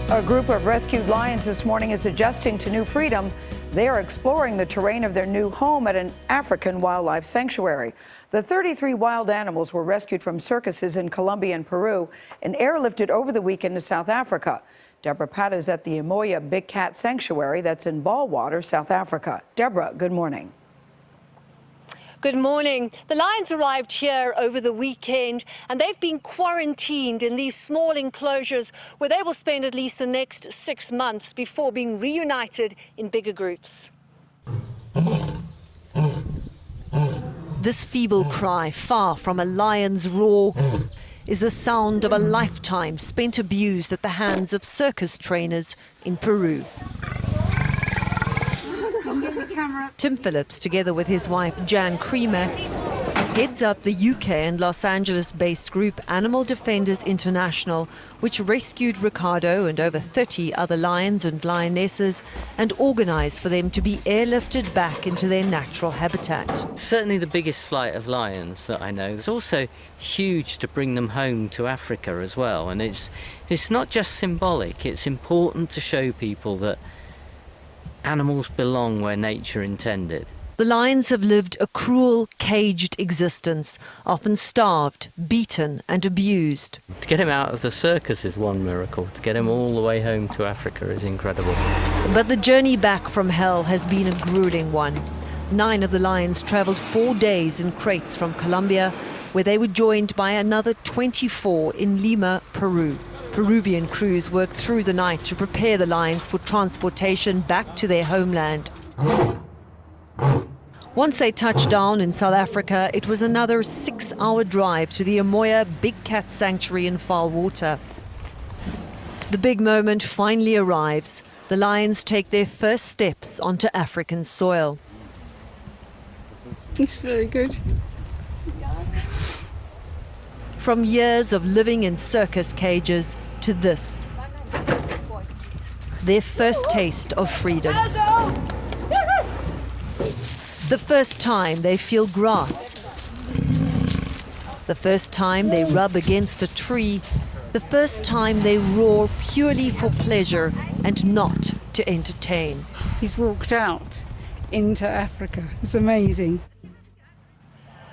A group of rescued lions this morning is adjusting to new freedom. They are exploring the terrain of their new home at an African wildlife sanctuary. The 33 wild animals were rescued from circuses in Colombia and Peru and airlifted over the weekend to South Africa. Debora Patta is at the Emoya Big Cat Sanctuary that's in Vaalwater, South Africa. Deborah, good morning. Good morning. The lions arrived here over the weekend and they've been quarantined in these small enclosures where they will spend at least the next 6 months before being reunited in bigger groups. This feeble cry, far from a lion's roar, is the sound of a lifetime spent abused at the hands of circus trainers in Peru. Tim Phillips, together with his wife Jan Creamer, heads up the UK and Los Angeles-based group Animal Defenders International, which rescued Ricardo and over 30 other lions and lionesses and organised for them to be airlifted back into their natural habitat. Certainly the biggest flight of lions that I know. It's also huge to bring them home to Africa as well. And it's not just symbolic, it's important to show people that animals belong where nature intended. The lions have lived a cruel, caged existence, often starved, beaten and abused. To get him out of the circus is one miracle. To get him all the way home to Africa is incredible. But the journey back from hell has been a grueling one. 9 of the lions travelled 4 days in crates from Colombia, where they were joined by another 24 in Lima, Peru. Peruvian crews worked through the night to prepare the lions for transportation back to their homeland. Once they touched down in South Africa, it was another 6-hour drive to the Emoya Big Cat Sanctuary in Vaalwater. The big moment finally arrives. The lions take their first steps onto African soil. It's very good. From years of living in circus cages to this, their first taste of freedom. The first time they feel grass. The first time they rub against a tree. The first time they roar purely for pleasure and not to entertain. He's walked out into Africa. It's amazing.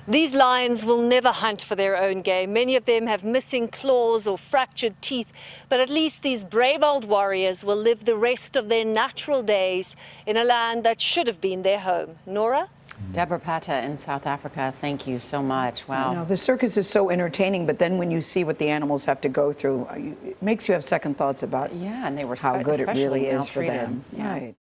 These lions will never hunt for their own game. Many of them have missing claws or fractured teeth, but at least these brave old warriors will live the rest of their natural days in a land that should have been their home. Nora? Debora Patta in South Africa, thank you so much. Wow. You know, the circus is so entertaining, but then when you see what the animals have to go through, it makes you have second thoughts about and they were how good it really is for maltreated. them. Yeah. Right.